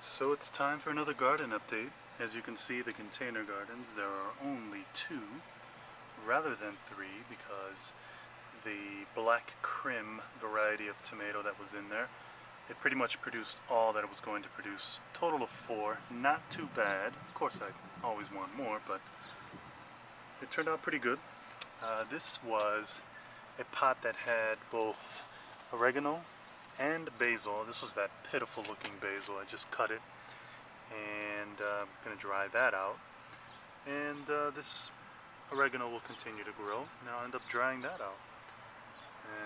So it's time for another garden update. As you can see, the container gardens, there are only 2 rather than 3 because the black crim variety of tomato that was in there, it pretty much produced all that it was going to produce. Total of 4, not too bad. Of course I always want more, but it turned out pretty good. This was a pot that had both oregano and basil. This was that pitiful looking basil. I just cut it and I'm going to dry that out, and this oregano will continue to grow. Now I'll end up drying that out.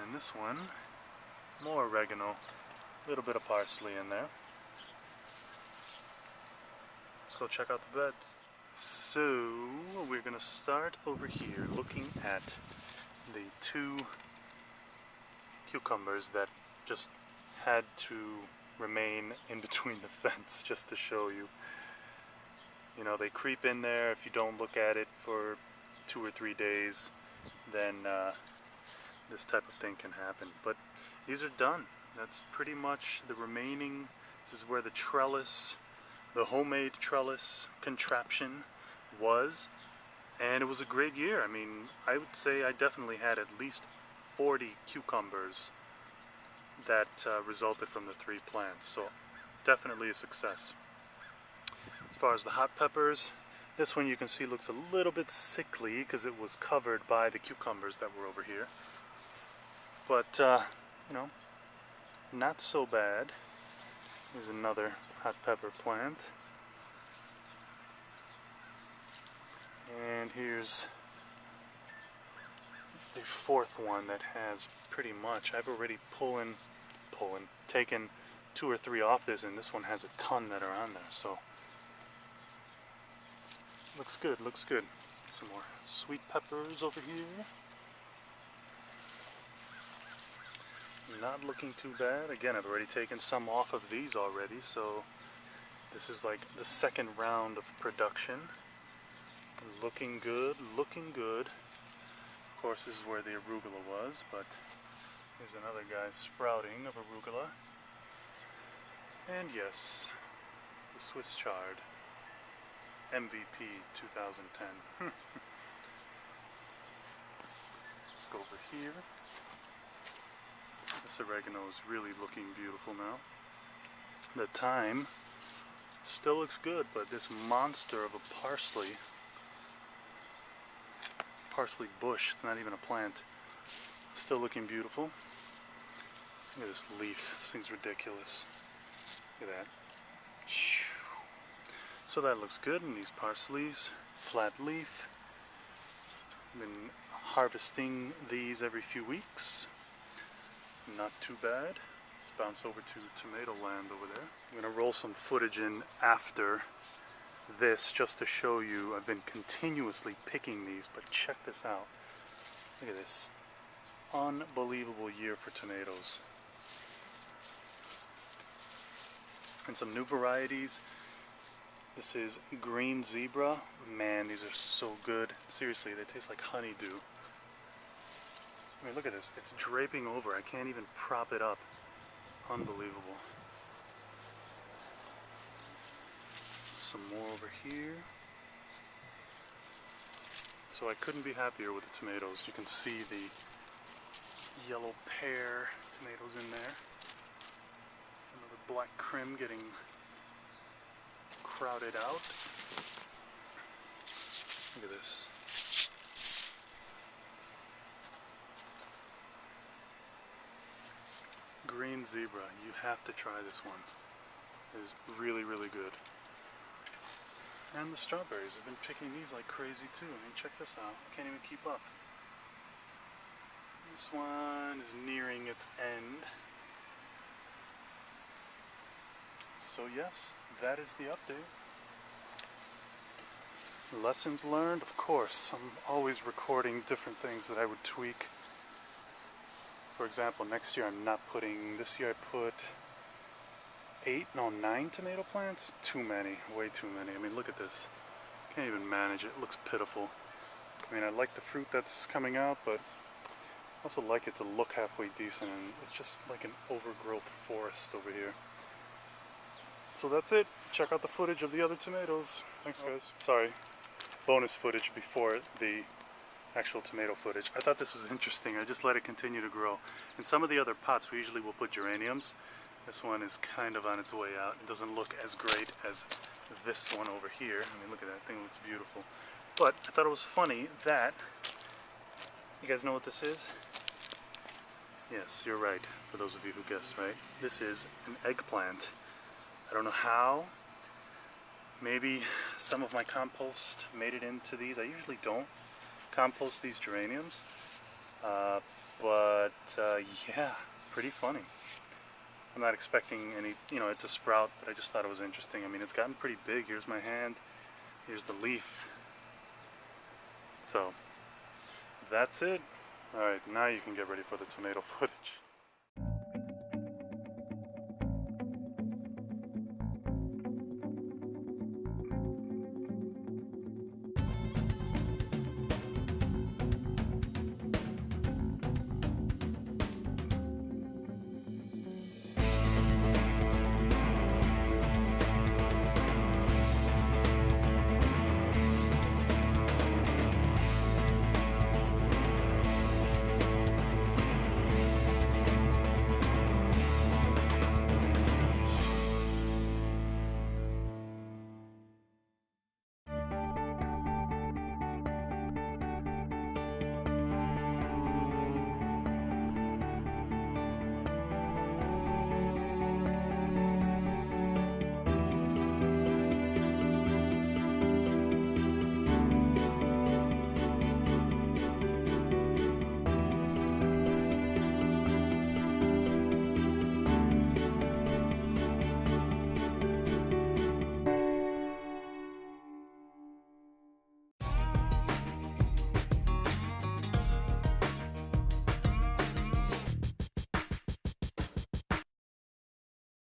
And this one, more oregano, a little bit of parsley in there. Let's go check out the beds. So we're going to start over here looking at the 2 cucumbers that just had to remain in between the fence, just to show you. You know, they creep in there. If you don't look at it for 2 or 3 days, then this type of thing can happen. But these are done. That's pretty much the remaining. This is where the trellis, the homemade trellis contraption was, and it was a great year. I mean, I would say I definitely had at least 40 cucumbers that resulted from the 3 plants, so definitely a success. As far as the hot peppers, this one you can see looks a little bit sickly because it was covered by the cucumbers that were over here, but you know, not so bad. Here's another hot pepper plant, and here's the 4th one that has pretty much, I've already taken 2 or 3 off this, and this one has a ton that are on there, so looks good, looks good. Some more sweet peppers over here. Not looking too bad. Again, I've already taken some off of these already, so this is like the 2nd round of production. Looking good, looking good. Of course, this is where the arugula was, but here's another guy sprouting of arugula. And yes, the Swiss chard, MVP 2010. Let's go over here. This oregano is really looking beautiful now. The thyme still looks good, but this monster of a parsley bush, it's not even a plant, still looking beautiful. Look at this leaf, this thing's ridiculous. Look at that. So that looks good, and these parsleys, flat leaf. I've been harvesting these every few weeks. Not too bad. Let's bounce over to tomato land over there. I'm going to roll some footage in after this just to show you. I've been continuously picking these, but check this out. Look at this. Unbelievable year for tomatoes. And some new varieties. This is green zebra. Man, these are so good. Seriously, they taste like honeydew. I mean, look at this. It's draping over. I can't even prop it up. Unbelievable. Some more over here. So I couldn't be happier with the tomatoes. You can see the yellow pear tomatoes in there. Some of the black crim getting crowded out. Look at this. Green zebra. You have to try this one. It is really, really good. And the strawberries. I've been picking these like crazy too. I mean, check this out. I can't even keep up. This one is nearing its end. So yes, that is the update. Lessons learned, of course. I'm always recording different things that I would tweak. For example, next year I'm not putting, this year I put 9 tomato plants? Too many, way too many. I mean, look at this. Can't even manage it. It looks pitiful. I mean, I like the fruit that's coming out, but I also like it to look halfway decent, and it's just like an overgrowth forest over here. So that's it. Check out the footage of the other tomatoes. Thanks, guys. Sorry. Bonus footage before the actual tomato footage. I thought this was interesting. I just let it continue to grow. In some of the other pots, we usually will put geraniums. This one is kind of on its way out. It doesn't look as great as this one over here. I mean, look at that thing. It looks beautiful. But I thought it was funny that... You guys know what this is? Yes, you're right. For those of you who guessed right. This is an eggplant. I don't know how. Maybe some of my compost made it into these. I usually don't compost these geraniums. But yeah, pretty funny. I'm not expecting any, it to sprout, but I just thought it was interesting. I mean, it's gotten pretty big. Here's my hand. Here's the leaf. So, that's it. Alright, now you can get ready for the tomato footage.